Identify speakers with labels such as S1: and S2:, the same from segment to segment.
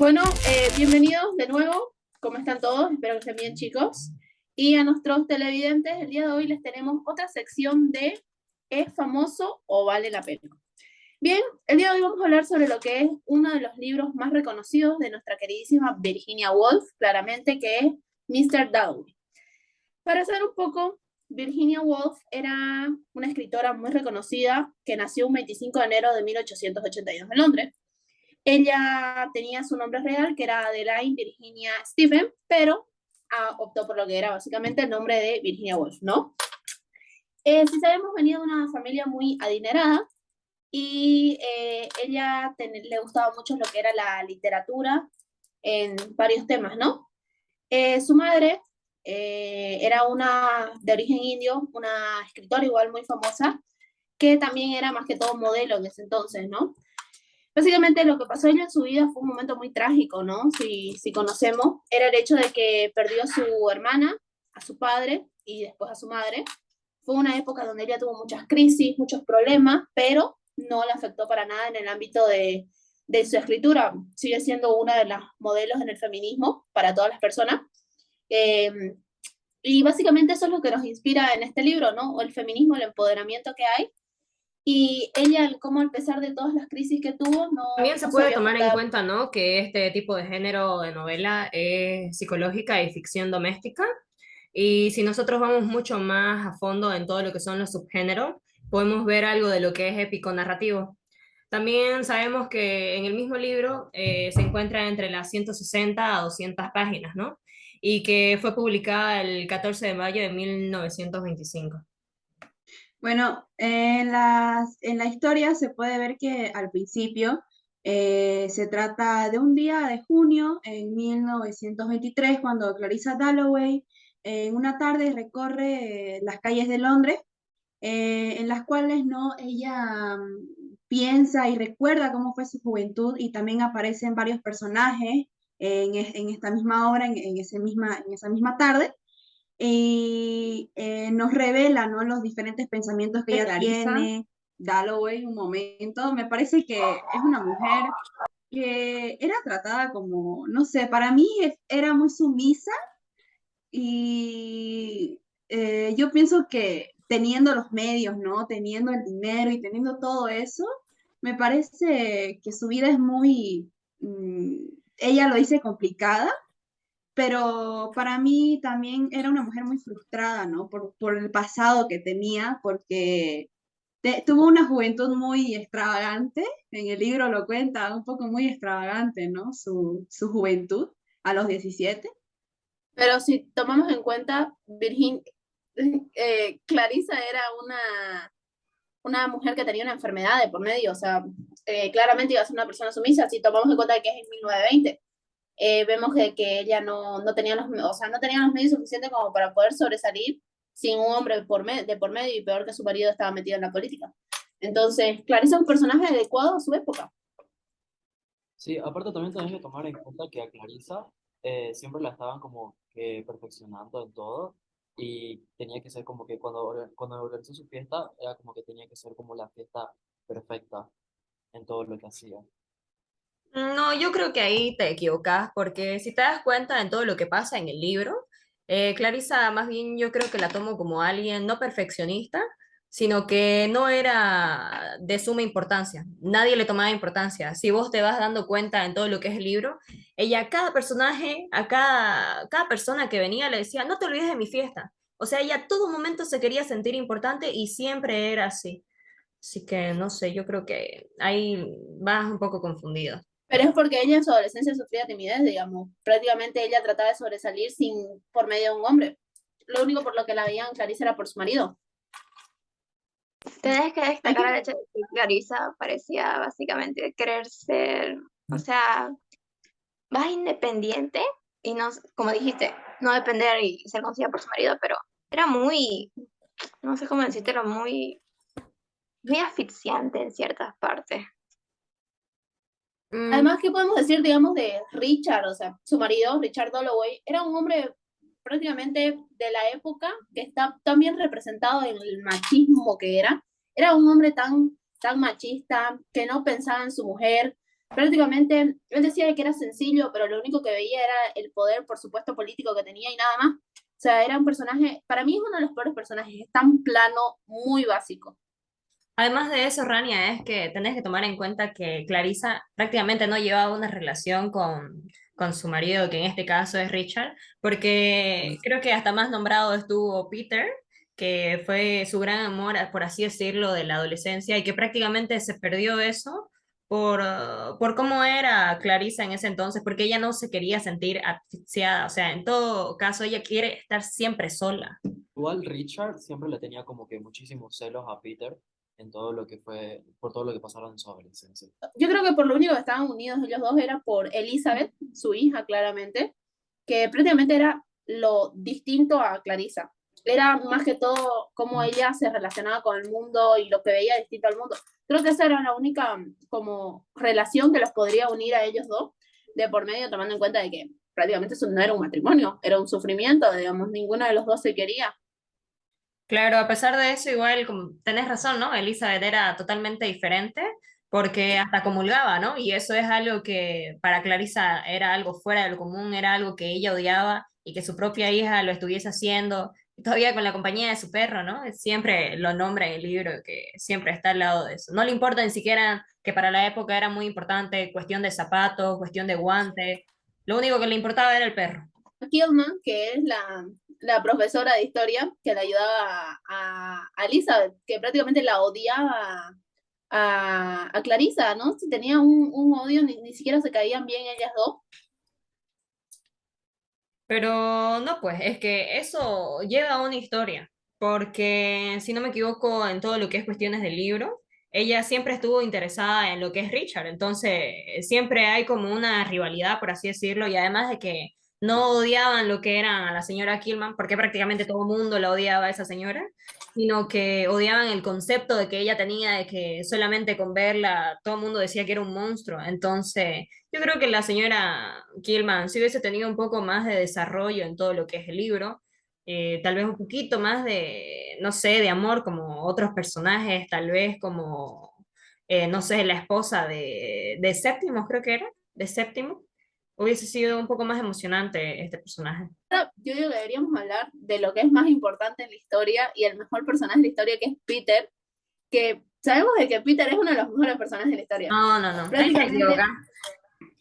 S1: Bueno, bienvenidos de nuevo. ¿Cómo están todos? Espero que estén bien, chicos. Y a nuestros televidentes, el día de hoy les tenemos otra sección de ¿es famoso o vale la pena? Bien, el día de hoy vamos a hablar sobre lo que es uno de los libros más reconocidos de nuestra queridísima Virginia Woolf, claramente, que es Mr. Dalloway. Para saber un poco, Virginia Woolf era una escritora muy reconocida que nació un 25 de enero de 1882 en Londres. Ella tenía su nombre real, que era Adelaide Virginia Stephen, pero optó por lo que era básicamente el nombre de Virginia Woolf, ¿no? Si sabemos, venía de una familia muy adinerada y ella le gustaba mucho lo que era la literatura en varios temas, ¿no? Su madre era una de origen indio, una escritora igual muy famosa, que también era más que todo modelo en ese entonces, ¿no? Básicamente lo que pasó ella en su vida fue un momento muy trágico, ¿no? Si conocemos, era el hecho de que perdió a su hermana, a su padre y después a su madre. Fue una época donde ella tuvo muchas crisis, muchos problemas, pero no le afectó para nada en el ámbito de su escritura. Sigue siendo una de las modelos en el feminismo para todas las personas. Eh, y básicamente eso es lo que nos inspira en este libro, ¿no? El feminismo, el empoderamiento que hay. Y ella, como a pesar de todas las crisis que tuvo,
S2: También se
S1: no se
S2: puede
S1: vio
S2: tomar en
S1: afectada.
S2: cuenta, ¿no?, que este tipo de género de novela es psicológica y ficción doméstica. Y si nosotros vamos mucho más a fondo en todo lo que son los subgéneros, podemos ver algo de lo que es épico narrativo. También sabemos que en el mismo libro se encuentra entre las 160 a 200 páginas, ¿no? Y que fue publicada el 14 de mayo de 1925.
S3: Bueno, en la historia se puede ver que al principio se trata de un día de junio en 1923, cuando Clarissa Dalloway en una tarde recorre las calles de Londres, en las cuales no ella piensa y recuerda cómo fue su juventud, y también aparecen varios personajes en esta misma obra, en esa misma tarde, y nos revela, ¿no?, los diferentes pensamientos que ella
S4: Clarissa.
S3: tiene. Dalloway, un momento, me parece que es una mujer que era tratada como, no sé, para mí era muy sumisa, y yo pienso que teniendo los medios, ¿no?, teniendo el dinero y teniendo todo eso, me parece que su vida es muy, ella lo dice, complicada, pero para mí también era una mujer muy frustrada, ¿no? Por el pasado que tenía, porque tuvo una juventud muy extravagante. En el libro lo cuenta, un poco muy extravagante, ¿no? Su juventud a los 17.
S1: Pero si tomamos en cuenta, Clarissa era una mujer que tenía una enfermedad de por medio, o sea, claramente iba a ser una persona sumisa. Si tomamos en cuenta que es en 1920, vemos que ella no tenía o sea, no tenía los medios suficientes como para poder sobresalir sin un hombre de por medio, y peor que su marido estaba metido en la política. Entonces, Clarissa es un personaje adecuado a su época.
S4: Sí, aparte también tenés que tomar en cuenta que a Clarissa siempre la estaban como que perfeccionando en todo, y tenía que ser como que cuando organizó su fiesta era como que tenía que ser como la fiesta perfecta en todo lo que hacía.
S2: No, yo creo que ahí te equivocas, porque si te das cuenta en todo lo que pasa en el libro, Clarissa más bien yo creo que la tomo como alguien no perfeccionista, sino que no era de suma importancia. Nadie le tomaba importancia. Si vos te vas dando cuenta en todo lo que es el libro, ella a cada personaje, cada persona que venía le decía, no te olvides de mi fiesta. O sea, ella a todo momento se quería sentir importante y siempre era así. Así que no sé, yo creo que ahí vas un poco confundido.
S1: Pero es porque ella en su adolescencia sufría timidez, digamos. Prácticamente ella trataba de sobresalir por medio de un hombre. Lo único por lo que la veían Clarissa era por su marido.
S5: Tenés que
S3: Hay
S5: destacar el
S3: que,
S5: hecho de que Clarissa parecía básicamente querer ser, o sea, más independiente y no, como dijiste, no depender y ser conocida por su marido, pero era muy, no sé cómo decírtelo, muy asfixiante en ciertas partes.
S2: Mm,
S1: Además, ¿qué podemos decir, digamos, de Richard? O sea, su marido, Richard Dalloway, era un hombre prácticamente de la época que está tan bien representado en el machismo que era. Era un hombre tan machista, que no pensaba en su mujer. prácticamente, él decía que era sencillo, pero lo único que veía era el poder, por supuesto, político que tenía y nada más. O sea, era un personaje, para mí es uno de los peores personajes, es tan plano, muy básico.
S2: Además de eso, Rania, es que tenés que tomar en cuenta que Clarissa prácticamente no llevaba una relación con su marido, que en este caso es Richard, porque creo que hasta más nombrado estuvo Peter, que fue su gran amor, por así decirlo, de la adolescencia, y que prácticamente se perdió eso por cómo era Clarissa en ese entonces, porque ella no se quería sentir asfixiada, o sea, en todo caso, ella quiere estar siempre sola.
S4: Igual Richard siempre le tenía como que muchísimos celos a Peter en todo lo que fue, por todo lo que pasaron en su adolescencia.
S1: Yo creo que por lo único que estaban unidos ellos dos era por Elizabeth, su hija, claramente, que prácticamente era lo distinto a Clarissa. Era más que todo cómo ella se relacionaba con el mundo y lo que veía distinto al mundo. Creo que esa era la única como relación que los podría unir a ellos dos, de por medio, tomando en cuenta de que prácticamente eso no era un matrimonio, era un sufrimiento, digamos, ninguno de los dos se quería.
S2: Claro, a pesar de eso, igual, como tenés razón, ¿no? Elizabeth era totalmente diferente porque hasta comulgaba, ¿no? Y eso es algo que para Clarissa era algo fuera de lo común, era algo que ella odiaba y que su propia hija lo estuviese haciendo, y todavía con la compañía de su perro, ¿no? Siempre lo nombra en el libro, que siempre está al lado de eso. No le importa ni siquiera que para la época era muy importante cuestión de zapatos, cuestión de guantes, lo único que le importaba era el perro.
S1: Killman, que es la profesora de historia que le ayudaba a Elizabeth, que prácticamente la odiaba a Clarissa, ¿no? Si tenía un odio, ni siquiera se caían bien ellas dos.
S2: Pero no, pues es que eso lleva a una historia, porque si no me equivoco en todo lo que es cuestiones del libro, ella siempre estuvo interesada en lo que es Richard, entonces siempre hay como una rivalidad, por así decirlo, y además de que no odiaban lo que era a la señora Killman, porque prácticamente todo el mundo la odiaba a esa señora, sino que odiaban el concepto de que ella tenía de que solamente con verla todo el mundo decía que era un monstruo, entonces... Yo creo que la señora Killman, si hubiese tenido un poco más de desarrollo en todo lo que es el libro, tal vez un poquito más de, no sé, de amor como otros personajes, tal vez como, no sé, la esposa de Séptimo, creo que era, de Séptimo, hubiese sido un poco más emocionante este personaje.
S1: Ahora, yo digo que deberíamos hablar de lo que es más importante en la historia y el mejor personaje de la historia, que es Peter, que sabemos de que Peter es uno de los mejores personajes de la historia.
S2: No, no, no, ahí te
S1: Prácticamente,
S2: equivocas,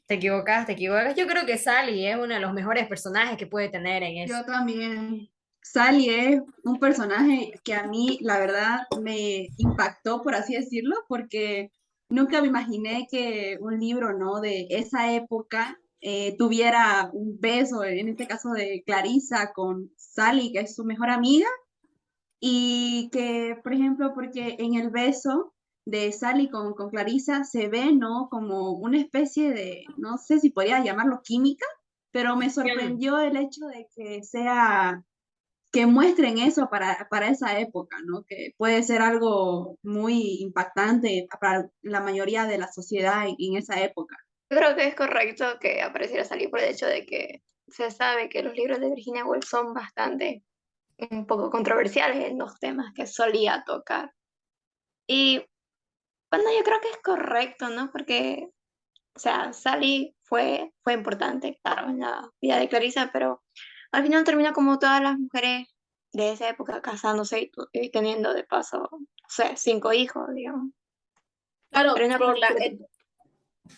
S2: te equivocas, te equivocas. Yo creo que Sally es uno de los mejores personajes que puede tener en eso.
S3: Yo también. Sally es un personaje que a mí, la verdad, me impactó, por así decirlo, porque nunca me imaginé que un libro, ¿no? De esa época tuviera un beso, en este caso de Clarissa con Sally, que es su mejor amiga, y que, por ejemplo, porque en el beso de Sally con Clarissa se ve, ¿no? Como una especie de, no sé si podría llamarlo química, pero me sorprendió el hecho de que sea, que muestren eso para esa época, ¿no? Que puede ser algo muy impactante para la mayoría de la sociedad en esa época.
S5: Yo creo que es correcto que apareciera salir por el hecho de que se sabe que los libros de Virginia Woolf son bastante un poco controversiales en los temas que solía tocar. Y bueno, yo creo que es correcto, ¿no? Porque, o sea, Sally fue importante, claro, en la vida de Clarissa, pero al final termina como todas las mujeres de esa época casándose y teniendo de paso, o sea, 5 hijos, digamos.
S1: claro,
S5: Pero no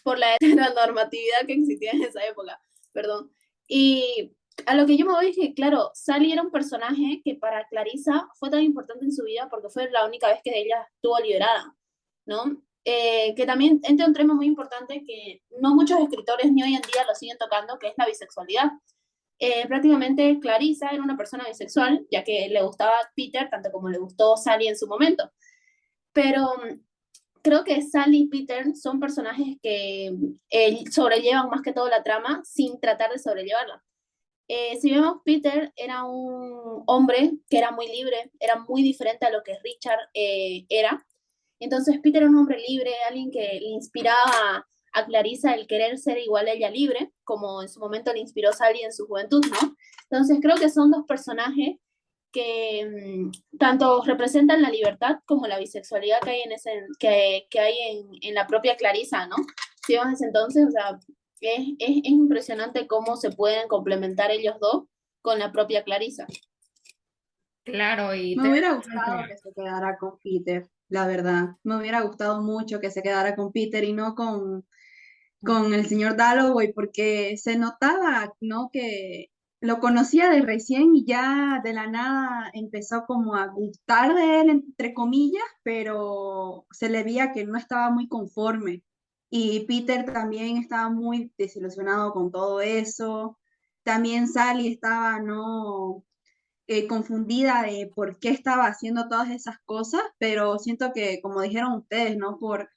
S1: por la heteronormatividad que existía en esa época, perdón. Y a lo que yo me voy es que, claro, Sally era un personaje que para Clarissa fue tan importante en su vida porque fue la única vez que ella estuvo liberada, ¿no? Que también entra un tema muy importante que no muchos escritores ni hoy en día lo siguen tocando, que es la bisexualidad. Prácticamente Clarissa era una persona bisexual, ya que le gustaba Peter tanto como le gustó Sally en su momento. Pero creo que Sally y Peter son personajes que sobrellevan más que todo la trama sin tratar de sobrellevarla. Si vemos, Peter era un hombre que era muy libre, era muy diferente a lo que Richard era. Entonces Peter era un hombre libre, alguien que le inspiraba a Clarissa el querer ser igual a ella libre, como en su momento le inspiró Sally en su juventud, ¿no? Entonces creo que son dos personajes que tanto representan la libertad como la bisexualidad que hay en, ese, que hay en la propia Clarissa, ¿no? acción desde entonces, o sea, es impresionante cómo se pueden complementar ellos dos con la propia Clarissa.
S2: Claro, y
S3: Me
S2: te
S3: hubiera
S2: das
S3: gustado
S2: cuenta.
S3: que se quedara con Peter, la verdad. Me hubiera gustado mucho que se quedara con Peter y no con el señor Dalloway, porque se notaba, ¿no? Que lo conocía de recién y ya de la nada empezó como a gustar de él, entre comillas, pero se le veía que no estaba muy conforme. Y Peter también estaba muy desilusionado con todo eso. También Sally estaba, ¿no? Confundida de por qué estaba haciendo todas esas cosas, pero siento que, como dijeron ustedes, ¿no? Por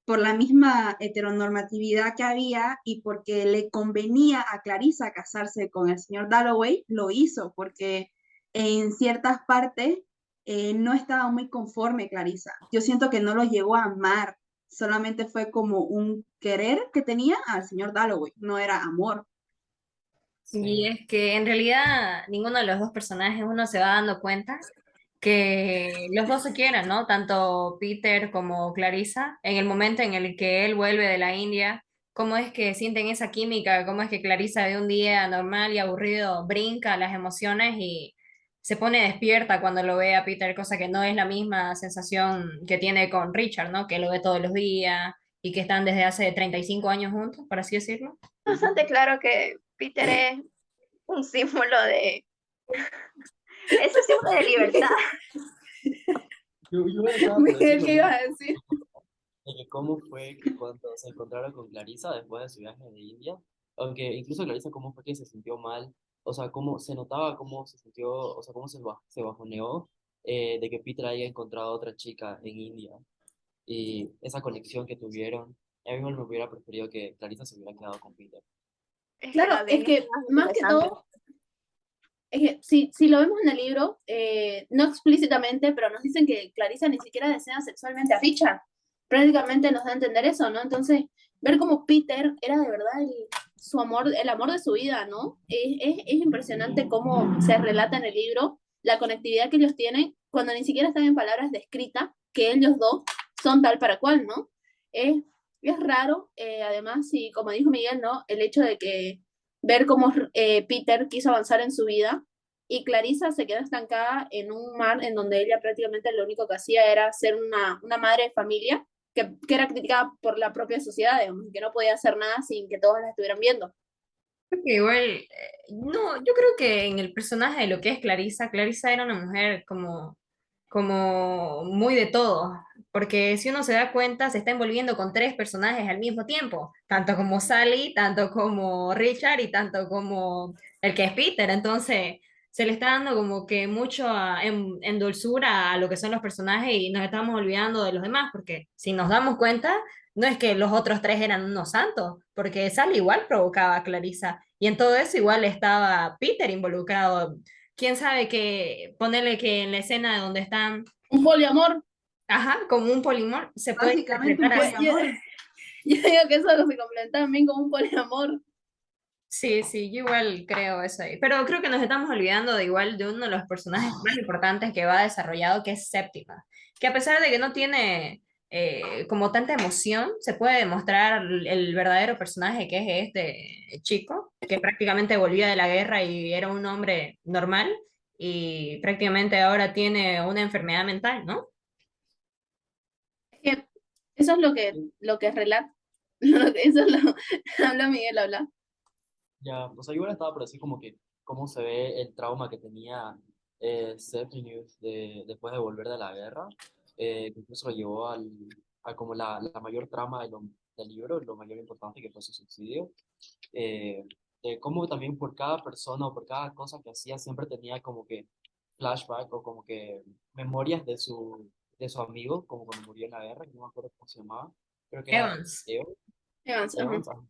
S3: la misma heteronormatividad que había y porque le convenía a Clarissa casarse con el señor Dalloway, lo hizo, porque en ciertas partes no estaba muy conforme Clarissa. Yo siento que no lo llegó a amar, solamente fue como un querer que tenía al señor Dalloway, no era amor.
S2: Y
S4: Sí.
S2: es que en realidad ninguno de los dos personajes uno se va dando cuenta que los dos se quieren, ¿no? Tanto Peter como Clarissa, en el momento en el que él vuelve de la India, cómo es que sienten esa química, cómo es que Clarissa de un día normal y aburrido brinca las emociones y se pone despierta cuando lo ve a Peter, cosa que no es la misma sensación que tiene con Richard, ¿no? Que lo ve todos los días y que están desde hace 35 años juntos, por así decirlo.
S5: Bastante claro que Peter es un símbolo de, es un símbolo de libertad.
S4: Yo estaba por decir
S1: Miguel,
S4: lo
S1: ¿qué
S4: mismo,
S1: ibas a decir?
S4: de que cómo fue que cuando se encontraron con Clarissa después de su viaje de India, aunque incluso Clarissa cómo fue que se sintió mal, o sea, cómo se notaba cómo se sintió, o sea, cómo se bajoneó de que Peter haya encontrado a otra chica en India y esa conexión que tuvieron. A mí me hubiera preferido que Clarissa se hubiera quedado con Peter.
S5: Es que
S1: Claro,
S5: la
S1: es
S5: venganza
S1: que
S5: es más
S1: más que
S5: interesante.
S1: todo, es que si lo vemos en el libro, no explícitamente, pero nos dicen que Clarissa ni siquiera desea sexualmente a Richard. Prácticamente nos da a entender eso, ¿no? Entonces, ver cómo Peter era de verdad su amor, el amor de su vida, ¿no? Es impresionante cómo se relata en el libro la conectividad que ellos tienen cuando ni siquiera están en palabras descritas, que ellos dos son tal para cual, ¿no? Es, es raro, además, y como dijo Miguel, ¿no? El hecho de que ver cómo Peter quiso avanzar en su vida y Clarissa se quedó estancada en un mar en donde ella prácticamente lo único que hacía era ser una madre de familia que era criticada por la propia sociedad, digamos, que no podía hacer nada sin que todos la estuvieran viendo.
S2: Creo que igual, no, yo creo que en el personaje de lo que es Clarissa, Clarissa era una mujer como muy de todo, porque si uno se da cuenta, se está envolviendo con tres personajes al mismo tiempo, tanto como Sally, tanto como Richard y tanto como el que es Peter, entonces se le está dando como que mucho en dulzura a lo que son los personajes y nos estamos olvidando de los demás, porque si nos damos cuenta, no es que los otros tres eran unos santos, porque Sally igual provocaba a Clarissa y en todo eso igual estaba Peter involucrado. Quién sabe que ponerle que en la escena donde están,
S1: Un poliamor.
S2: ajá, como un polimor, se puede
S3: Básicamente un
S2: interpretar
S1: Yo,
S2: así.
S1: yo,
S3: poliamor.
S1: yo digo que eso se complementa también como un poliamor.
S2: Sí, sí, yo igual creo eso ahí. Pero creo que nos estamos olvidando de igual de uno de los personajes más importantes que va desarrollado, que es Séptima. Que a pesar de que no tiene como tanta emoción, se puede demostrar el verdadero personaje que es este chico, que prácticamente volvía de la guerra y era un hombre normal y prácticamente ahora tiene una enfermedad mental, ¿no?
S1: Es que eso es lo que relata. Eso es lo, habla Miguel, habla.
S4: Ya, o sea, yo ahora estaba por decir como que cómo se ve el trauma que tenía Septimius después de volver de la guerra, que incluso lo llevó a como la mayor trama del libro, lo mayor importante que fue su suicidio, eh, de cómo también por cada persona o por cada cosa que hacía siempre tenía como que flashback o como que memorias de su amigo, como cuando murió en la guerra, que no me acuerdo cómo se llamaba, creo que era
S2: Evans.
S4: Evans, Evans, ajá.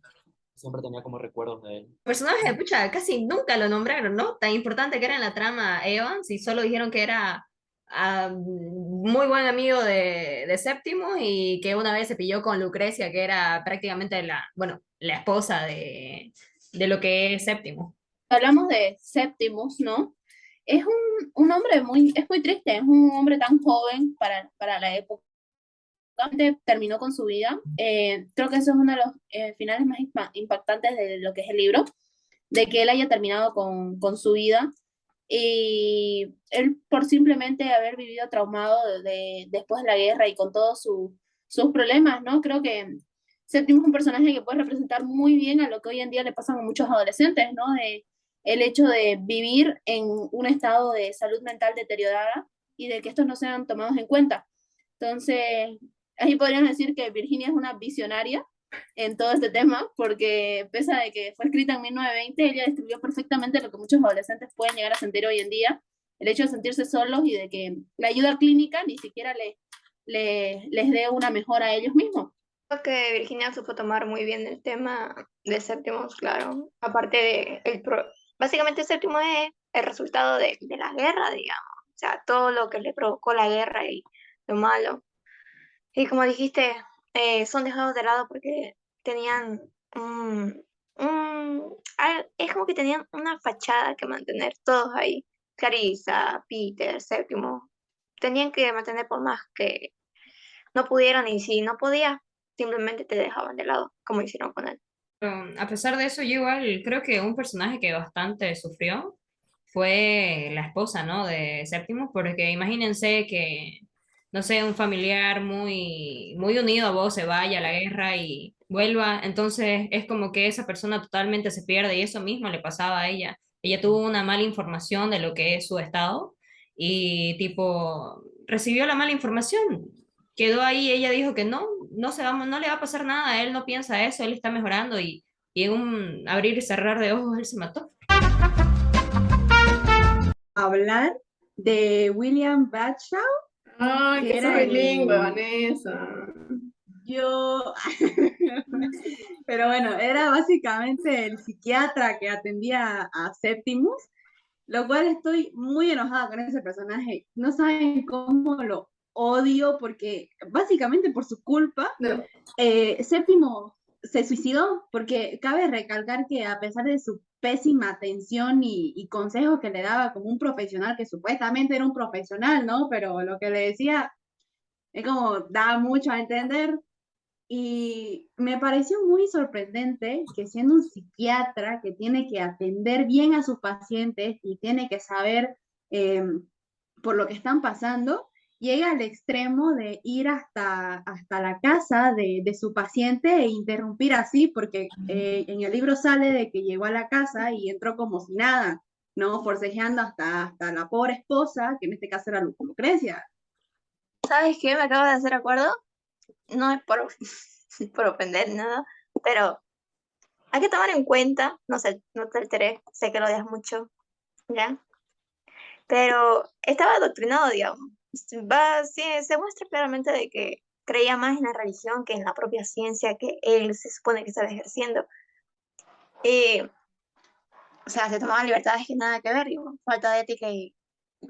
S4: Siempre tenía como recuerdos de él.
S2: Personaje, pucha, casi nunca lo nombraron, ¿no? Tan importante que era en la trama Evans y solo dijeron que era muy buen amigo de Séptimo y que una vez se pilló con Lucrecia, que era prácticamente bueno, la esposa de lo que es Séptimo.
S1: Hablamos de Septimus, ¿no? Es un hombre es muy triste, es un hombre tan joven para la época, terminó con su vida. Creo que eso es uno de los finales más impactantes de lo que es el libro, de que él haya terminado con su vida y él por simplemente haber vivido traumado después de la guerra y con todos sus problemas, ¿no? Creo que Séptimo es un personaje que puede representar muy bien a lo que hoy en día le pasan a muchos adolescentes, ¿no? El hecho de vivir en un estado de salud mental deteriorada y de que estos no sean tomados en cuenta. Entonces, ahí podríamos decir que Virginia es una visionaria en todo este tema, porque pese a de que fue escrita en 1920, ella describió perfectamente lo que muchos adolescentes pueden llegar a sentir hoy en día, el hecho de sentirse solos y de que la ayuda clínica ni siquiera les dé una mejora a ellos mismos.
S5: Creo que Virginia supo tomar muy bien el tema de Séptimos, claro. Aparte básicamente Séptimo es el resultado de la guerra, digamos. O sea, todo lo que le provocó la guerra y lo malo. Y como dijiste, son dejados de lado porque tenían es como que tenían una fachada que mantener todos ahí. Clarissa, Peter, Séptimo. Tenían que mantener por más que no pudieran y si no podías, simplemente te dejaban de lado, como hicieron con él.
S2: A pesar de eso, yo igual creo que un personaje que bastante sufrió fue la esposa, ¿no? De Séptimo, porque imagínense que, no sé, un familiar muy, muy unido a vos se vaya a la guerra y vuelva, entonces es como que esa persona totalmente se pierde y eso mismo le pasaba a ella. Ella tuvo una mala información de lo que es su estado y tipo, recibió la mala información. Quedó ahí, ella dijo que no, no le va a pasar nada, él no piensa eso, él está mejorando y en un abrir y cerrar de ojos él se mató.
S3: Hablar de William Bradshaw,
S1: Ay,
S3: que
S1: qué
S3: era
S1: bilingüe,
S3: el...
S1: Vanessa.
S3: Yo... Pero bueno, era básicamente el psiquiatra que atendía a Septimus, lo cual estoy muy enojada con ese personaje. No saben cómo lo odio porque básicamente por su culpa
S1: No.
S3: Séptimo se suicidó porque cabe recalcar que a pesar de su pésima atención y consejos que le daba como un profesional, que supuestamente era un profesional, ¿no? Pero lo que le decía es como daba mucho a entender y me pareció muy sorprendente que siendo un psiquiatra que tiene que atender bien a sus pacientes y tiene que saber por lo que están pasando, llega al extremo de ir hasta la casa de su paciente e interrumpir así, porque en el libro sale de que llegó a la casa y entró como si nada, ¿no? Forcejeando hasta la pobre esposa, que en este caso era Lucrecia.
S5: ¿Sabes qué? Me acabo de hacer acuerdo. No es por, por ofender ni nada, pero hay que tomar en cuenta, no sé, no te alteré, sé que lo odias mucho, ¿ya? Pero estaba adoctrinado, digamos. Sí, se muestra claramente de que creía más en la religión que en la propia ciencia que él se supone que estaba ejerciendo. Y, o sea, se tomaban libertades que nada que ver, digo, falta de ética y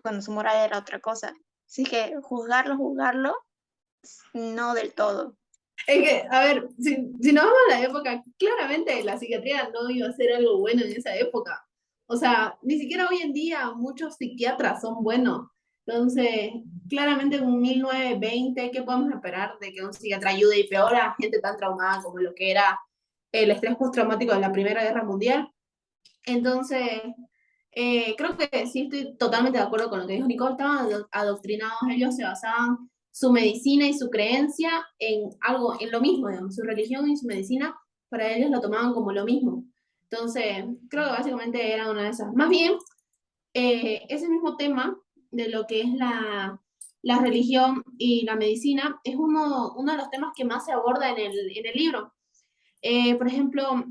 S5: cuando su moral era otra cosa. Así que juzgarlo, no del todo.
S1: Es que, a ver, si nos vamos a la época, claramente la psiquiatría no iba a ser algo bueno en esa época. O sea, ni siquiera hoy en día muchos psiquiatras son buenos. Entonces, claramente en 1920, ¿qué podemos esperar de que un psiquiatra ayude y peor a gente tan traumada como lo que era el estrés postraumático de la Primera Guerra Mundial? Entonces, creo que sí estoy totalmente de acuerdo con lo que dijo Nicole, estaban adoctrinados, ellos se basaban su medicina y su creencia en algo, en lo mismo, digamos, su religión y su medicina, para ellos lo tomaban como lo mismo. Entonces, creo que básicamente era una de esas. Más bien, ese mismo tema de lo que es la religión y la medicina es uno de los temas que más se aborda en el libro. Por ejemplo,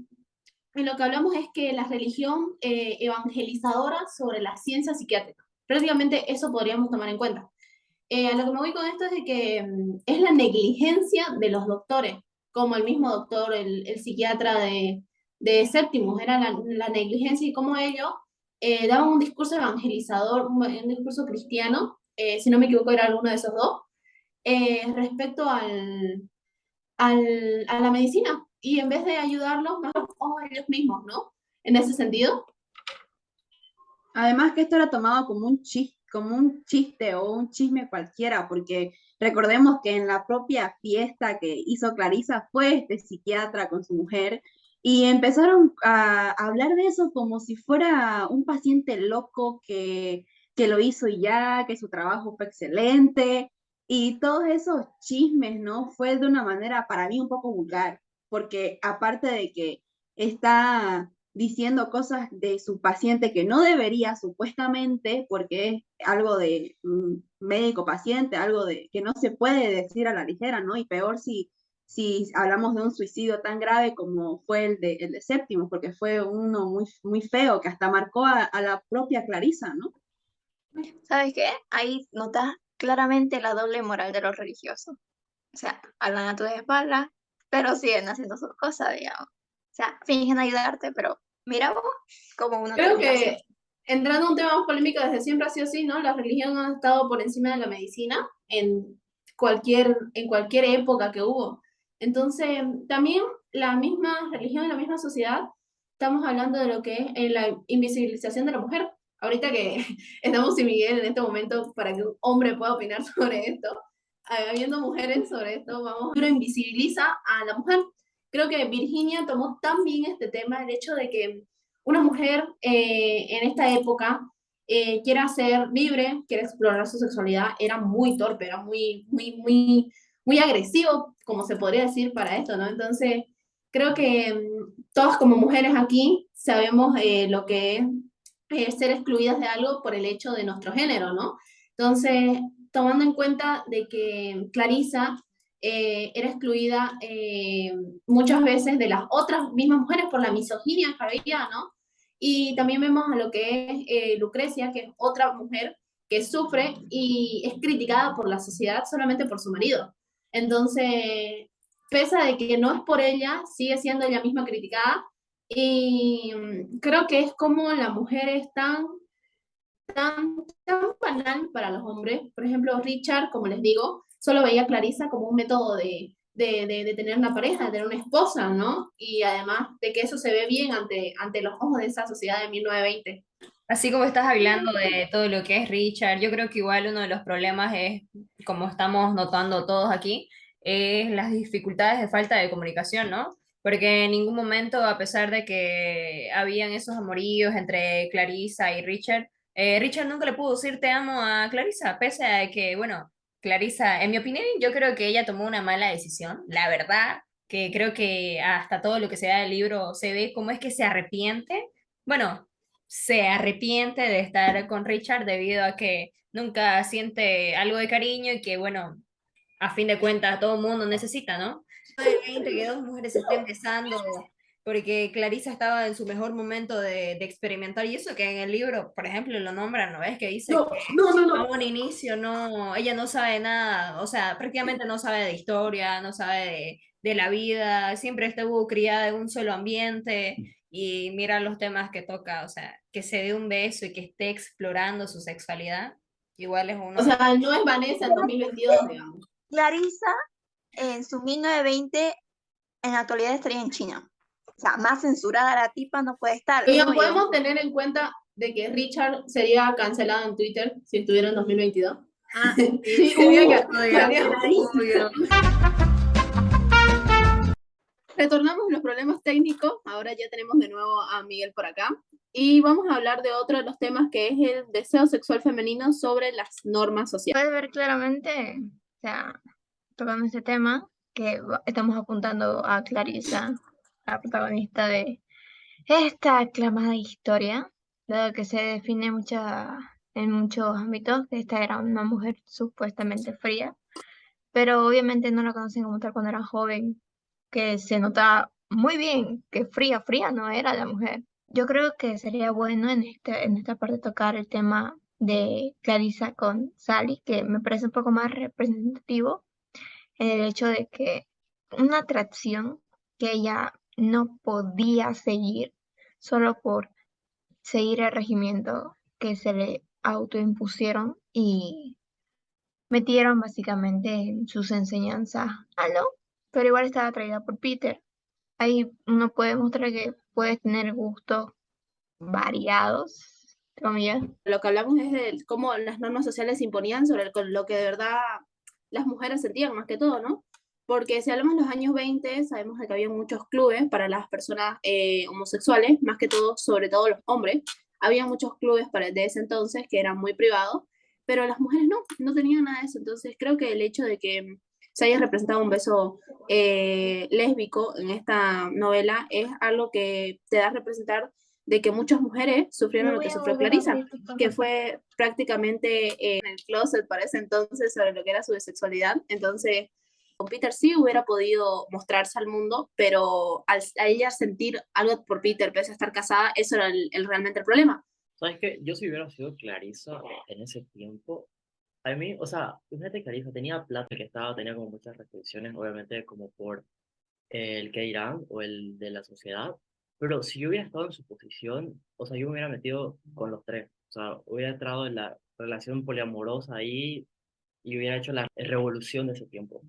S1: en lo que hablamos es que la religión evangelizadora sobre la ciencia psiquiátrica. Prácticamente eso podríamos tomar en cuenta. A lo que me voy con esto es de que es la negligencia de los doctores, como el mismo doctor, el psiquiatra de Séptimos, era la negligencia y cómo ellos daban un discurso evangelizador, un discurso cristiano, si no me equivoco era alguno de esos dos, respecto a la medicina y en vez de ayudarlos, más a ellos mismos, ¿no? En ese sentido.
S3: Además que esto era tomado como un chiste o un chisme cualquiera, porque Recordemos que en la propia fiesta que hizo Clarisa fue este psiquiatra con su mujer y empezaron a hablar de eso como si fuera un paciente loco que lo hizo y ya, que su trabajo fue excelente y todos esos chismes, ¿no? Fue de una manera para mí un poco vulgar, porque aparte de que está diciendo cosas de su paciente que no debería supuestamente, porque es algo de médico-paciente, algo de que no se puede decir a la ligera, ¿no? Y peor si hablamos de un suicidio tan grave como fue el de Séptimo, porque fue uno muy, muy feo que hasta marcó a la propia Clarisa, ¿no?
S5: ¿Sabes qué? Ahí notas claramente la doble moral de los religiosos. O sea, hablan a tus espaldas, pero siguen haciendo sus cosas, digamos. O sea, fingen ayudarte, pero mira vos cómo uno
S1: Creo
S5: termina
S1: que
S5: así.
S1: entrando a un tema más polémico, desde siempre ha sido así, ¿no? La religión ha estado por encima de la medicina en cualquier época que hubo. Entonces, también la misma religión y la misma sociedad, estamos hablando de lo que es la invisibilización de la mujer. Ahorita que estamos sin Miguel en este momento para que un hombre pueda opinar sobre esto, habiendo mujeres sobre esto, pero invisibiliza a la mujer. Creo que Virginia tomó tan bien este tema, el hecho de que una mujer en esta época quiera ser libre, quiere explorar su sexualidad, era muy torpe, era muy agresivo, como se podría decir para esto, ¿no? Entonces, creo que todas como mujeres aquí sabemos lo que es ser excluidas de algo por el hecho de nuestro género, ¿no? Entonces, tomando en cuenta de que Clarisa era excluida muchas veces de las otras mismas mujeres por la misoginia que había, ¿no? Y también vemos a lo que es Lucrecia, que es otra mujer que sufre y es criticada por la sociedad solamente por su marido. Entonces, pese a de que no es por ella, sigue siendo ella misma criticada. Y creo que es como la mujer es tan banal para los hombres. Por ejemplo, Richard, como les digo, solo veía a Clarisa como un método de tener una pareja, de tener una esposa, ¿no? Y además de que eso se ve bien ante los ojos de esa sociedad de 1920.
S2: Así como estás hablando de todo lo que es Richard, yo creo que igual uno de los problemas es, como estamos notando todos aquí, es las dificultades de falta de comunicación, ¿no? Porque en ningún momento, a pesar de que habían esos amoríos entre Clarissa y Richard, Richard nunca le pudo decir te amo a Clarissa, pese a que, bueno, Clarissa, en mi opinión, yo creo que ella tomó una mala decisión, la verdad, que creo que hasta todo lo que se da del libro se ve cómo es que se arrepiente. Bueno, se arrepiente de estar con Richard debido a que nunca siente algo de cariño y que, bueno, a fin de cuentas todo el mundo necesita, ¿no? De 20 que dos mujeres se estén besando porque Clarissa estaba en su mejor momento de experimentar y eso que en el libro, por ejemplo, lo nombran, ¿no ves? Que dice
S1: No,
S2: que
S1: no, no,
S2: a
S1: no.
S2: un inicio no, ella no sabe nada, o sea, prácticamente no sabe de historia, no sabe de la vida, siempre estuvo criada en un solo ambiente y mira los temas que toca, o sea, que se dé un beso y que esté explorando su sexualidad, igual es
S1: O
S2: uno de...
S1: sea, no es Vanessa en 2022, digamos.
S5: Clarisa en su 1920 en la actualidad estaría en China. O sea, más censurada la tipa no puede estar,
S1: Oigan,
S5: digo yo.
S1: podemos tener en cuenta de que Richard sería cancelado en Twitter si estuviera en 2022.
S2: Ah, sí,
S1: Sería
S2: obvio, obvio.
S1: Retornamos a los problemas técnicos. Ahora ya tenemos de nuevo a Miguel por acá. Y vamos a hablar de otro de los temas que es el deseo sexual femenino sobre las normas sociales.
S5: Puedes ver claramente, o sea, tocando este tema, que estamos apuntando a Clarisa, la protagonista de esta aclamada historia, dado que se define en muchos ámbitos que esta era una mujer supuestamente fría, pero obviamente no la conocen como tal cuando era joven, que se notaba muy bien que fría no era la mujer. Yo creo que sería bueno en esta parte tocar el tema de Clarissa con Sally, que me parece un poco más representativo en el hecho de que una atracción que ella no podía seguir solo por seguir el regimiento que se le autoimpusieron y metieron básicamente en sus enseñanzas algo, pero igual estaba atraída por Peter. Ahí uno puede mostrar que puedes tener gustos variados, comillas.
S1: Lo que hablamos es de cómo las normas sociales se imponían sobre lo que de verdad las mujeres sentían más que todo, ¿no? Porque si hablamos de los años 20, sabemos de que había muchos clubes para las personas homosexuales, más que todo, sobre todo los hombres. Había muchos clubes de ese entonces que eran muy privados, pero las mujeres no tenían nada de eso. Entonces creo que el hecho de que se haya representado un beso lésbico en esta novela es algo que te da a representar de que muchas mujeres sufrieron
S5: No
S1: lo
S5: voy
S1: que
S5: a
S1: sufrió
S5: volver a
S1: Clarisa,
S5: abrir tu
S1: que
S5: caja.
S1: fue prácticamente en el closet para ese entonces sobre lo que era su bisexualidad. Entonces, con Peter sí hubiera podido mostrarse al mundo, pero a ella sentir algo por Peter, pese a estar casada, eso era realmente el problema.
S4: ¿Sabes qué? Yo si hubiera sido Clarisa en ese tiempo, a mí, o sea, fíjate, Clarisa tenía plata que estaba, tenía como muchas restricciones, obviamente como por el que dirán o el de la sociedad, pero si yo hubiera estado en su posición, o sea, yo me hubiera metido con los tres, o sea, hubiera entrado en la relación poliamorosa ahí y hubiera hecho la revolución de ese tiempo,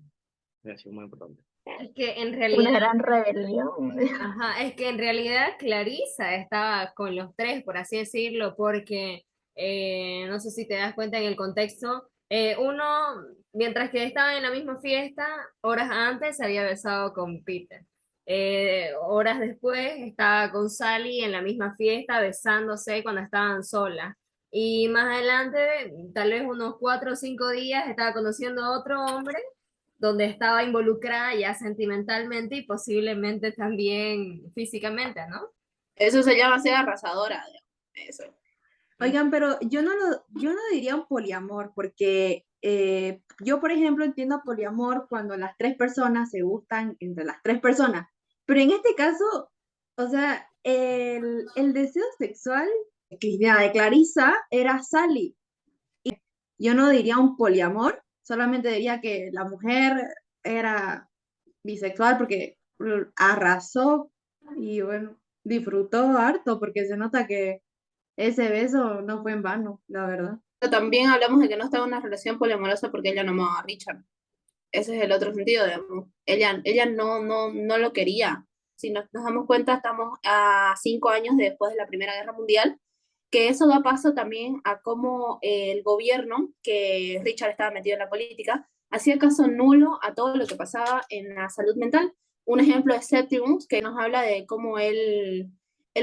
S4: hubiera sido muy importante.
S2: Es que en
S5: Una
S2: realidad,
S5: gran rebelión.
S2: ajá, es que en realidad Clarisa estaba con los tres, por así decirlo, porque no sé si te das cuenta en el contexto, uno, mientras que estaban en la misma fiesta, horas antes se había besado con Peter. Horas después estaba con Sally en la misma fiesta besándose cuando estaban solas. Y más adelante, tal vez unos 4 o 5 días, estaba conociendo a otro hombre donde estaba involucrada ya sentimentalmente y posiblemente también físicamente, ¿no?
S1: Eso se llama ser arrasadora, digamos, eso.
S3: Oigan, pero yo no diría un poliamor, porque yo, por ejemplo, entiendo poliamor cuando las tres personas se gustan entre las tres personas, pero en este caso, o sea, el deseo sexual de Clarisa era Sally. Yo no diría un poliamor, solamente diría que la mujer era bisexual porque arrasó y bueno, disfrutó harto porque se nota que ese beso no fue en vano, la verdad.
S1: Pero también hablamos de que no estaba en una relación poliamorosa porque ella no amaba a Richard. Ese es el otro sentido, digamos. Ella no lo quería. Si nos damos cuenta, estamos a 5 años después de la Primera Guerra Mundial, que eso da paso también a cómo el gobierno, que Richard estaba metido en la política, hacía caso nulo a todo lo que pasaba en la salud mental. Un ejemplo es Septimus, que nos habla de cómo él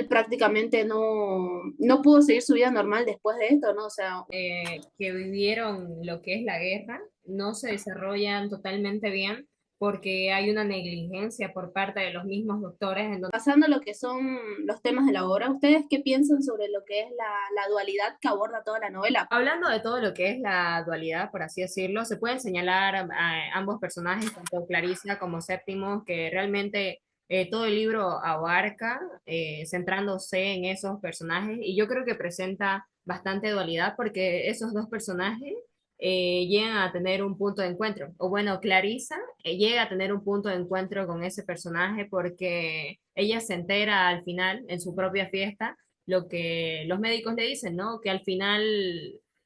S1: prácticamente no pudo seguir su vida normal después de esto, ¿no? O sea,
S2: Que vivieron lo que es la guerra no se desarrollan totalmente bien porque hay una negligencia por parte de los mismos doctores en donde
S1: pasando a lo que son los temas de la obra, ¿ustedes qué piensan sobre lo que es la dualidad que aborda toda la novela?
S2: hablando de todo lo que es la dualidad, por así decirlo, se pueden señalar a ambos personajes, tanto Clarissa como Séptimo, que realmente todo el libro abarca, centrándose en esos personajes, y yo creo que presenta bastante dualidad porque esos dos personajes llegan a tener un punto de encuentro. O bueno, Clarissa llega a tener un punto de encuentro con ese personaje porque ella se entera al final, en su propia fiesta, lo que los médicos le dicen, ¿no? Que al final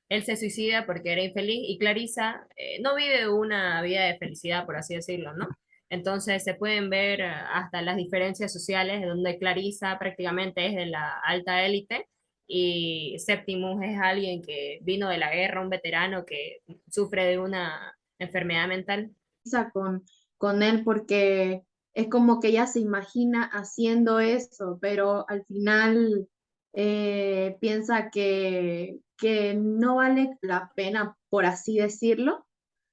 S2: él se suicida porque era infeliz y Clarissa no vive una vida de felicidad, por así decirlo, ¿no? Entonces se pueden ver hasta las diferencias sociales, donde Clarissa prácticamente es de la alta élite y Septimus es alguien que vino de la guerra, un veterano que sufre de una enfermedad mental.
S3: Con, con él porque es como que ella se imagina haciendo eso, pero al final piensa que no vale la pena, por así decirlo,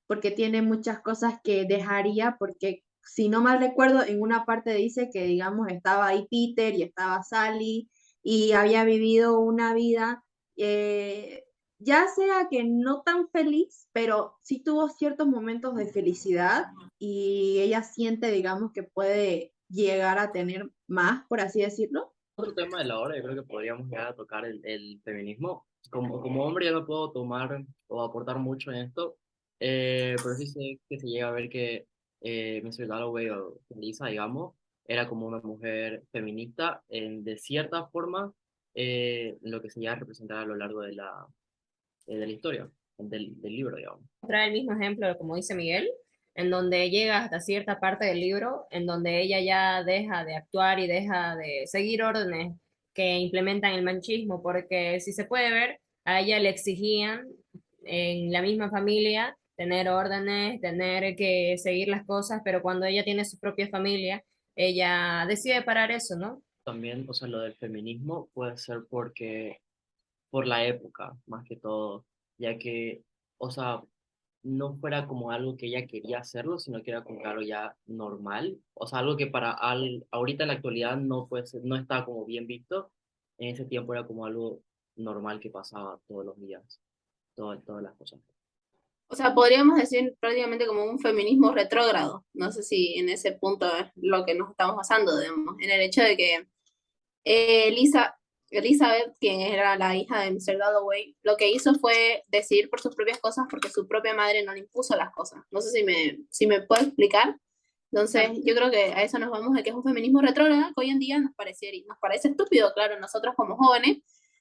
S3: porque tiene muchas cosas que dejaría, porque si no mal recuerdo, en una parte dice que, digamos, estaba ahí Peter y estaba Sally y había vivido una vida, eh, ya sea que no tan feliz, pero sí tuvo ciertos momentos de felicidad y ella siente, digamos, que puede llegar a tener más, por así decirlo.
S4: Otro tema de la obra, yo creo que podríamos llegar a tocar el feminismo. Como hombre yo no puedo tomar o aportar mucho en esto, pero sí sé que se llega a ver que Mr. Dalloway o Lisa, digamos, era como una mujer feminista de cierta forma lo que se llega a representar a lo largo de la historia, del libro, digamos.
S2: Trae el mismo ejemplo, como dice Miguel, en donde llega hasta cierta parte del libro, en donde ella ya deja de actuar y deja de seguir órdenes que implementan el machismo, porque si se puede ver, a ella le exigían en la misma familia tener órdenes, tener que seguir las cosas, pero cuando ella tiene su propia familia, ella decide parar eso, ¿no?
S4: También, o sea, lo del feminismo puede ser por la época, más que todo, ya que, o sea, no fuera como algo que ella quería hacerlo, sino que era como que algo ya normal, o sea, algo que ahorita en la actualidad no puede ser, no está como bien visto, en ese tiempo era como algo normal que pasaba todos los días, todas las cosas.
S1: O sea, podríamos decir prácticamente como un feminismo retrógrado. No sé si en ese punto es lo que nos estamos basando, digamos, en el hecho de que Elizabeth, quien era la hija de Mr. Dalloway, lo que hizo fue decidir por sus propias cosas porque su propia madre no le impuso las cosas. No sé si me puedo explicar. Entonces, yo creo que a eso nos vamos de que es un feminismo retrógrado que hoy en día nos parece estúpido, claro, nosotros como jóvenes,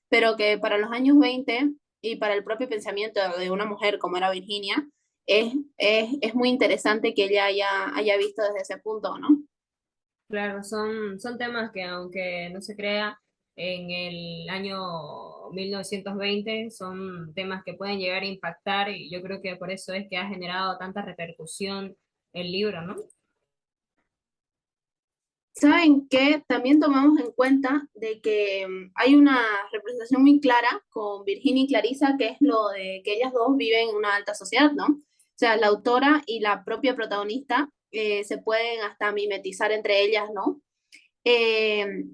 S1: pero que para los años 20 y para el propio pensamiento de una mujer como era Virginia, es muy interesante que ella haya visto desde ese punto, ¿no?
S2: Claro, son temas que aunque no se crea en el año 1920 son temas que pueden llegar a impactar y yo creo que por eso es que ha generado tanta repercusión el libro, ¿no?
S1: ¿Saben qué? También tomamos en cuenta de que hay una representación muy clara con Virginia y Clarissa, que es lo de que ellas dos viven en una alta sociedad, ¿no? O sea, la autora y la propia protagonista se pueden hasta mimetizar entre ellas, ¿no? Eh,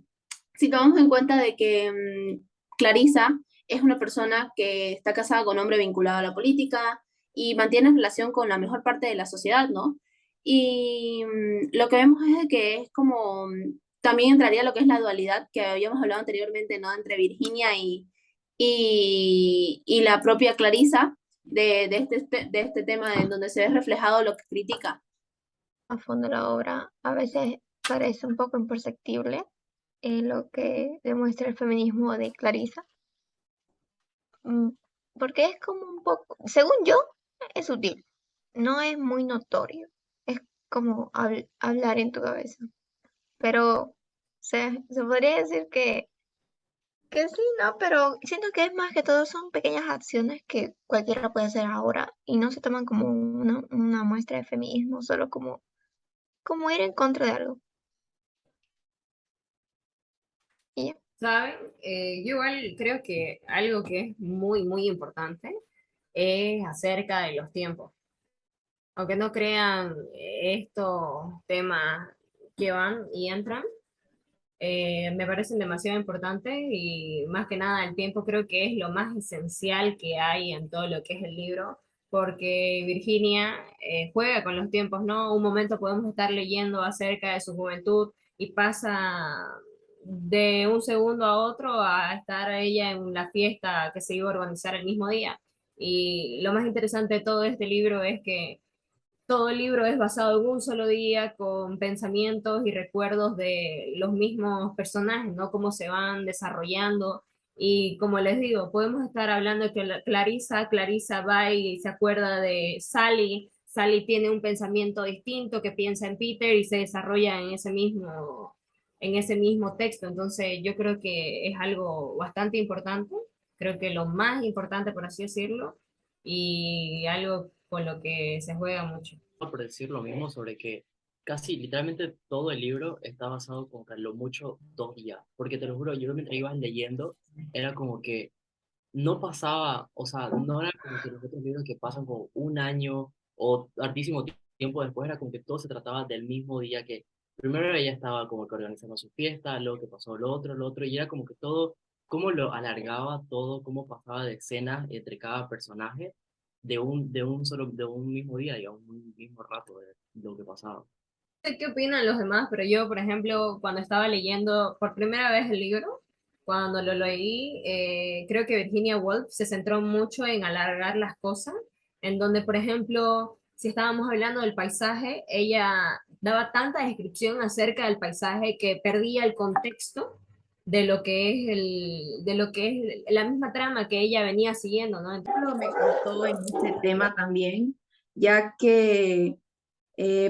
S1: si tomamos en cuenta de que Clarissa es una persona que está casada con un hombre vinculado a la política y mantiene relación con la mejor parte de la sociedad, ¿no? Y lo que vemos es de que es como, también entraría lo que es la dualidad que habíamos hablado anteriormente, ¿no? Entre Virginia y la propia Clarissa de este tema en donde se ve reflejado lo que critica.
S5: A fondo la obra, a veces parece un poco imperceptible lo que demuestra el feminismo de Clarissa, mm, porque es como un poco, según yo, es sutil, no es muy notorio, es como hablar en tu cabeza, pero se podría decir que sí, ¿no? Pero siento que es más que todo son pequeñas acciones que cualquiera puede hacer ahora y no se toman como una muestra de feminismo, solo como ir en contra de algo. Y ya.
S2: ¿Saben? Yo igual creo que algo que es muy, muy importante es acerca de los tiempos. Aunque no crean estos temas que van y entran, me parecen demasiado importantes y más que nada el tiempo creo que es lo más esencial que hay en todo lo que es el libro, porque Virginia juega con los tiempos, ¿no? Un momento podemos estar leyendo acerca de su juventud y pasa de un segundo a otro a estar ella en la fiesta que se iba a organizar el mismo día. Y lo más interesante de todo este libro es que todo el libro es basado en un solo día con pensamientos y recuerdos de los mismos personajes, ¿no? Cómo se van desarrollando. Y como les digo, podemos estar hablando de que Clarissa va y se acuerda de Sally, Sally tiene un pensamiento distinto que piensa en Peter y se desarrolla en ese mismo texto. Entonces yo creo que es algo bastante importante, creo que lo más importante, por así decirlo, y algo con lo que se juega mucho.
S4: Por decir lo mismo sobre que casi literalmente todo el libro está basado como que a lo mucho 2 días, porque te lo juro, yo mientras ibas leyendo era como que no pasaba, o sea, no era como que los otros libros que pasan como un año o hartísimo tiempo después, era como que todo se trataba del mismo día que primero ella estaba como que organizando su fiesta, luego que pasó lo otro, y era como que todo, cómo lo alargaba todo, cómo pasaba de escenas entre cada personaje de un mismo día, digamos, un mismo rato de lo que pasaba.
S2: Sé qué opinan los demás, pero yo, por ejemplo, cuando estaba leyendo por primera vez el libro, cuando lo leí, creo que Virginia Woolf se centró mucho en alargar las cosas, en donde, por ejemplo, si estábamos hablando del paisaje, ella daba tanta descripción acerca del paisaje que perdía el contexto de lo que es de lo que es la misma trama que ella venía siguiendo, ¿no?
S3: Ejemplo, me gustó en este tema también, ya que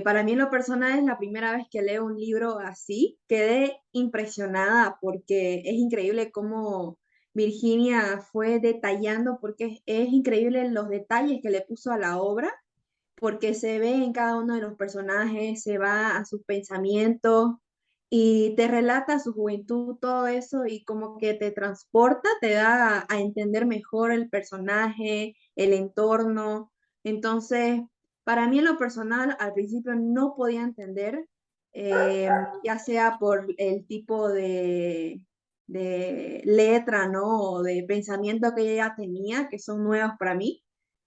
S3: para mí en lo personal es la primera vez que leo un libro así. Quedé impresionada porque es increíble cómo Virginia fue detallando, porque es increíble los detalles que le puso a la obra porque se ve en cada uno de los personajes, se va a sus pensamientos y te relata su juventud, todo eso, y como que te transporta, te da a entender mejor el personaje, el entorno. Entonces, para mí en lo personal, al principio no podía entender, ya sea por el tipo de letra, ¿no? O de pensamiento que ella tenía, que son nuevos para mí,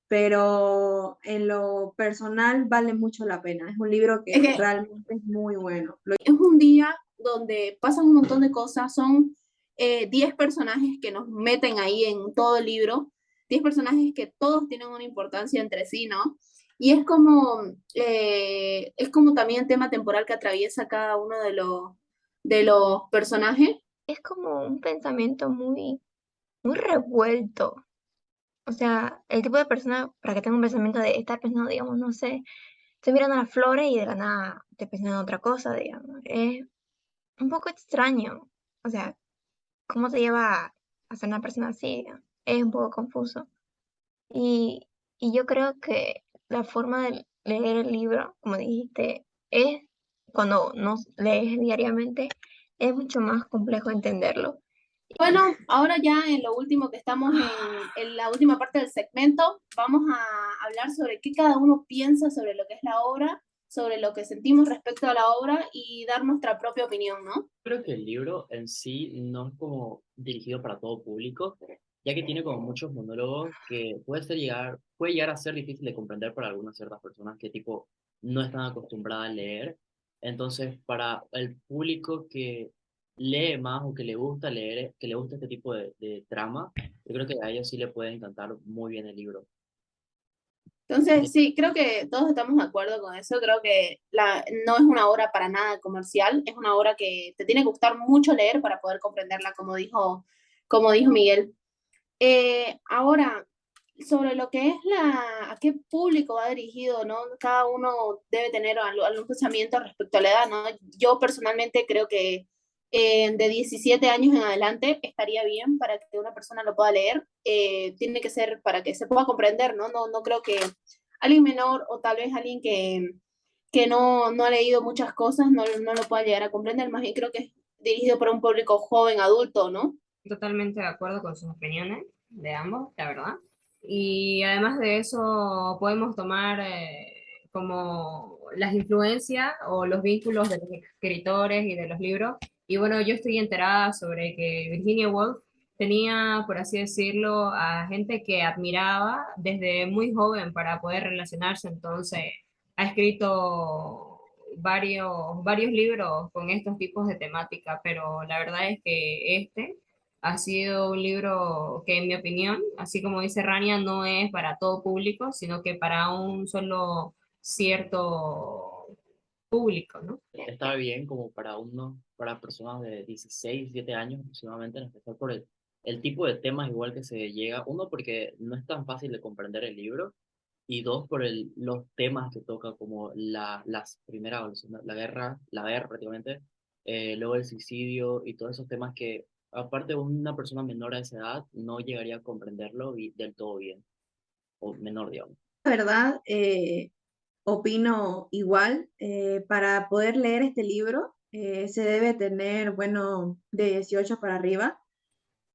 S3: pero en lo personal vale mucho la pena. Es un libro
S1: Es
S3: que
S1: que
S3: realmente es muy bueno.
S1: es un día donde pasan un montón de cosas, son 10 personajes que nos meten ahí en todo el libro, 10 personajes que todos tienen una importancia entre sí, ¿no? Y es como también tema temporal que atraviesa cada uno de los personajes.
S5: Es como un pensamiento muy revuelto. O sea, el tipo de persona para que tenga un pensamiento de estar pensando, digamos, no sé, estoy mirando las flores y de la nada estoy pensando en otra cosa, digamos. Es un poco extraño. O sea, ¿cómo te lleva a ser una persona así? Es un poco confuso. Y, y yo creo que la forma de leer el libro, como dijiste, es cuando nos lees diariamente, es mucho más complejo entenderlo.
S1: Bueno, ahora ya en lo último que estamos en la última parte del segmento, vamos a hablar sobre qué cada uno piensa sobre lo que es la obra, sobre lo que sentimos respecto a la obra y dar nuestra propia opinión, ¿no?
S4: Creo que el libro en sí no es como dirigido para todo público, ya que tiene como muchos monólogos que puede llegar a ser difícil de comprender para algunas ciertas personas que tipo no están acostumbradas a leer. Entonces, para el público que lee más o que le gusta leer, que le gusta este tipo de trama, yo creo que a ellos sí le puede encantar muy bien el libro.
S1: Entonces, sí, creo que todos estamos de acuerdo con eso. Creo que no es una obra para nada comercial, es una obra que te tiene que gustar mucho leer para poder comprenderla, como dijo Miguel. Ahora, sobre lo que es a qué público va dirigido, ¿no? Cada uno debe tener algún pensamiento respecto a la edad, ¿no? Yo personalmente creo que de 17 años en adelante estaría bien para que una persona lo pueda leer. Tiene que ser para que se pueda comprender, ¿no? No creo que alguien menor o tal vez alguien que no ha leído muchas cosas no lo pueda llegar a comprender. Más bien creo que es dirigido para un público joven, adulto, ¿no?
S2: Totalmente de acuerdo con sus opiniones de ambos, la verdad. Y además de eso, podemos tomar como las influencias o los vínculos de los escritores y de los libros. Y bueno, yo estoy enterada sobre que Virginia Woolf tenía, por así decirlo, a gente que admiraba desde muy joven para poder relacionarse. Entonces, ha escrito varios libros con estos tipos de temática, pero la verdad es que este ha sido un libro que, en mi opinión, así como dice Rania, no es para todo público, sino que para un solo cierto público, ¿no?
S4: Está bien como para personas de 16 17 años aproximadamente, en especial por el tipo de temas igual que se llega, uno porque no es tan fácil de comprender el libro, y dos por los temas que toca como las primeras, o la guerra prácticamente, luego el suicidio y todos esos temas que aparte una persona menor a esa edad no llegaría a comprenderlo del todo bien, o menor, digamos.
S3: La verdad, opino igual. Para poder leer este libro se debe tener, bueno, de 18 para arriba,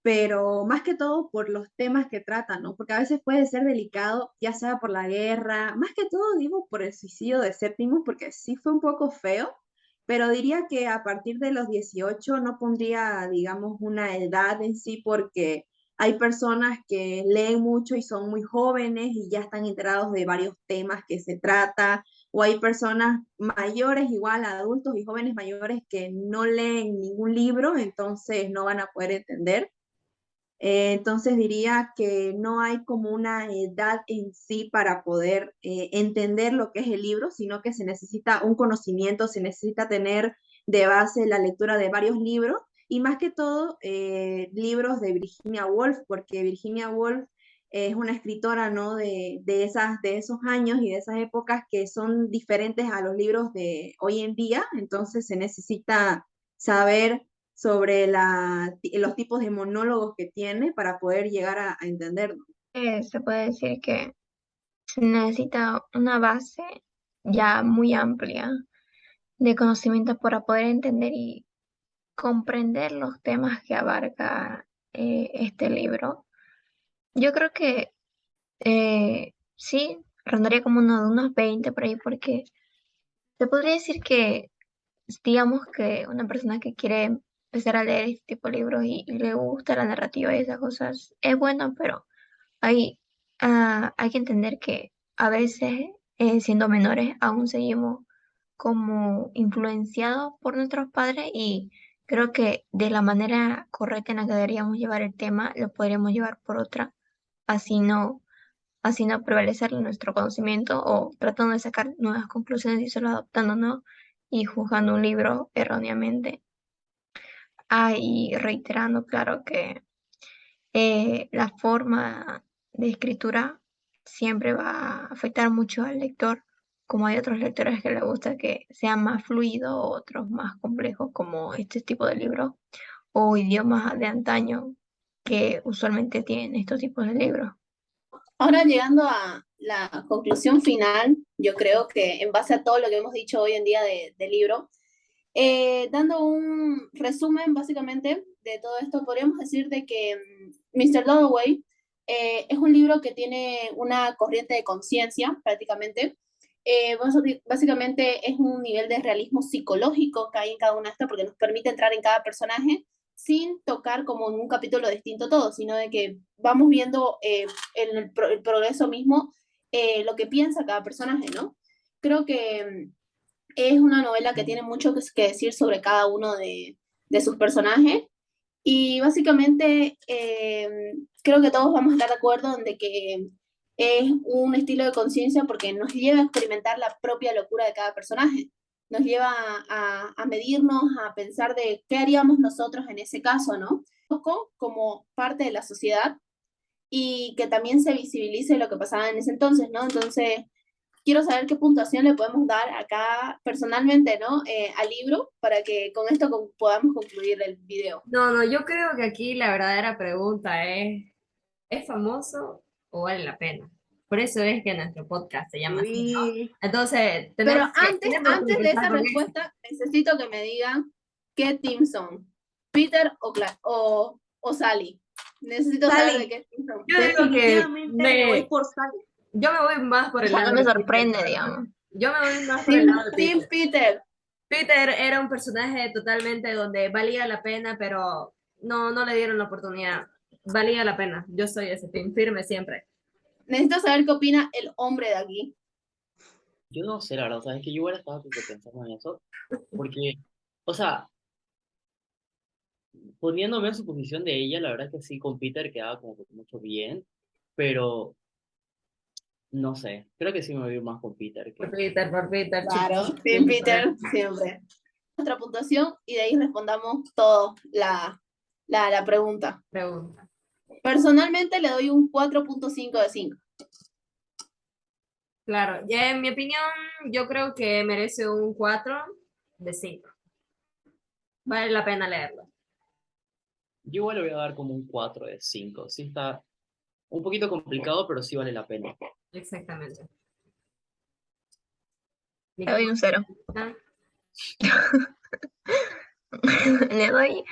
S3: pero más que todo por los temas que trata, ¿no? Porque a veces puede ser delicado, ya sea por la guerra, más que todo digo por el suicidio de Séptimo, porque sí fue un poco feo, pero diría que a partir de los 18 no pondría, digamos, una edad en sí, porque hay personas que leen mucho y son muy jóvenes y ya están enterados de varios temas que se trata, o hay personas mayores, igual adultos y jóvenes mayores que no leen ningún libro, entonces no van a poder entender. Entonces diría que no hay como una edad en sí para poder entender lo que es el libro, sino que se necesita un conocimiento, se necesita tener de base la lectura de varios libros y más que todo libros de Virginia Woolf, porque Virginia Woolf es una escritora, ¿no? De esos años y de esas épocas que son diferentes a los libros de hoy en día, entonces se necesita saber sobre los tipos de monólogos que tiene para poder llegar a entenderlo.
S5: Se puede decir que se necesita una base ya muy amplia de conocimiento para poder entender y comprender los temas que abarca este libro. Yo creo que sí, rondaría como unos 20 por ahí, porque se podría decir que, digamos que una persona que quiere empezar a leer este tipo de libros y le gusta la narrativa y esas cosas, es bueno, pero hay, hay que entender que a veces, siendo menores, aún seguimos como influenciados por nuestros padres y creo que de la manera correcta en la que deberíamos llevar el tema, lo podríamos llevar por otra, así no, así no prevalecer nuestro conocimiento o tratando de sacar nuevas conclusiones y solo adoptándonos y juzgando un libro erróneamente. Y reiterando, claro, que la forma de escritura siempre va a afectar mucho al lector, como hay otros lectores que les gusta que sea más fluido, otros más complejos, como este tipo de libros, o idiomas de antaño que usualmente tienen estos tipos de libros.
S1: Ahora llegando a la conclusión final, yo creo que en base a todo lo que hemos dicho hoy en día del libro, dando un resumen básicamente de todo esto, podríamos decir de que Mr. Dalloway es un libro que tiene una corriente de conciencia prácticamente. Básicamente es un nivel de realismo psicológico que hay en cada una de estas porque nos permite entrar en cada personaje sin tocar como en un capítulo distinto todo, sino de que vamos viendo en el progreso mismo lo que piensa cada personaje, ¿no? Creo que es una novela que tiene mucho que decir sobre cada uno de sus personajes y básicamente creo que todos vamos a estar de acuerdo en de que es un estilo de conciencia porque nos lleva a experimentar la propia locura de cada personaje. Nos lleva a medirnos, a pensar de qué haríamos nosotros en ese caso, ¿no? Un poco como parte de la sociedad y que también se visibilice lo que pasaba en ese entonces, ¿no? Entonces, quiero saber qué puntuación le podemos dar acá personalmente, ¿no? Al libro para que con esto podamos concluir el video.
S2: No, no, yo creo que aquí la verdadera pregunta ¿es famoso o vale la pena? Por eso es que nuestro podcast se llama así, ¿no?
S3: Uy,
S2: Entonces,
S1: Pero
S2: tenemos que
S1: antes de
S2: empezar
S1: esa
S2: con eso.
S1: respuesta, necesito que me digan qué team son. Peter o Sally. Necesito saber de
S3: Sally,
S1: qué team son.
S2: Yo digo que
S3: definitivamente me voy por Sally.
S2: yo me voy más por
S5: O
S2: el
S5: sea, no
S2: lado
S5: me
S2: de Peter,
S5: sorprende,
S2: la verdad.
S5: digamos.
S2: Yo me voy más por el lado
S1: Team,
S2: de
S1: team
S2: Peter.
S1: Peter.
S2: Peter era un personaje totalmente donde valía la pena, pero no le dieron la oportunidad. Valía la pena. Yo soy ese team firme siempre.
S1: Necesito saber qué opina el hombre de aquí.
S4: Yo no sé, la verdad, sabes que yo igual estaba como que pensando en eso, porque, o sea, poniéndome en su posición de ella, la verdad es que sí, con Peter quedaba como que mucho bien, pero no sé, creo que sí me voy a ir más con Peter que...
S2: Por Peter, chicos.
S1: Claro, team Peter, siempre. Nuestra puntuación y de ahí respondamos todo la pregunta.
S2: Pregunta.
S1: Personalmente le doy un 4.5 de 5.
S2: Claro, ya en mi opinión, yo creo que merece un 4 de 5. Vale la pena leerlo.
S4: Yo igual le voy a dar como un 4 de 5. Sí está un poquito complicado, pero sí vale la pena.
S2: Exactamente.
S5: Le doy un 0.
S2: Ah,
S5: le, doy,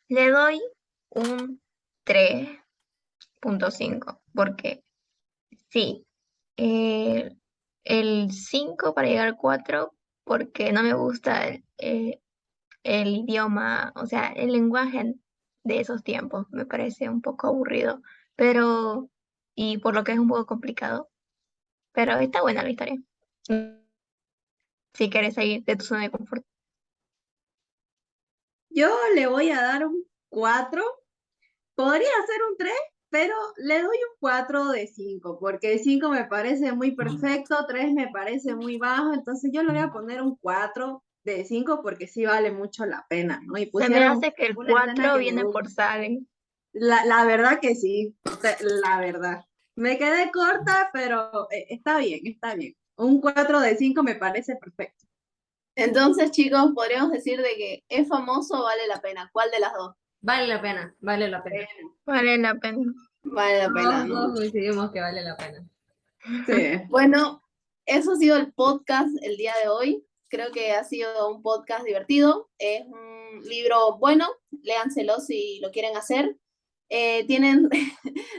S5: le doy un 3.5 porque sí, eh, el 5 para llegar al 4 porque no me gusta el idioma, o sea, el lenguaje de esos tiempos me parece un poco aburrido, pero, y por lo que es un poco complicado, pero está buena la historia. Si quieres salir de tu zona de confort.
S3: Yo le voy a dar un 4. Podría ser un 3, pero le doy un 4 de 5, porque el 5 me parece muy perfecto, 3 me parece muy bajo, entonces yo le voy a poner un 4 de 5 porque sí vale mucho la pena, ¿no? Y
S5: Se me
S3: pusieron
S5: hace que el
S3: una escena
S5: 4
S3: que me
S5: viene
S3: gusta.
S5: por Sally.
S3: La verdad que sí, la verdad. Me quedé corta, pero está bien, está bien. Un 4 de 5 me parece perfecto.
S1: Entonces, chicos, podríamos decir de que es famoso o vale la pena. ¿Cuál de las dos?
S2: vale la pena, vale la pena.
S5: Vale la pena.
S1: Vale la pena,
S2: Todos,
S1: ¿no?
S2: todos coincidimos que vale la pena.
S3: Sí.
S1: Bueno, eso ha sido el podcast el día de hoy. Creo que ha sido un podcast divertido. Es un libro bueno, léanselo si lo quieren hacer. Tienen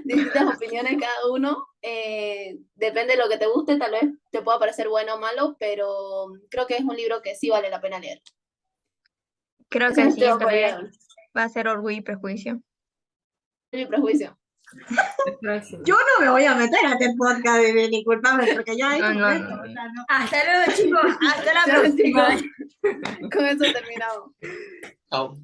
S1: distintas opiniones cada uno. Depende de lo que te guste, tal vez te pueda parecer bueno o malo, pero creo que es un libro que sí vale la pena leer.
S5: Creo
S1: Ese
S5: que el
S1: es todo
S5: siguiente
S1: por hoy.
S5: va a ser Orgullo y Prejuicio.
S1: Mi prejuicio.
S3: Yo no me voy a meter a este podcast, Vivi, discúlpame, porque ya
S5: No,
S3: hay
S5: no,
S3: completo,
S5: no.
S3: o sea, no.
S2: Hasta luego, chicos. Hasta la
S1: Chao,
S2: próxima.
S1: chicos. Con eso terminamos.
S4: Chao.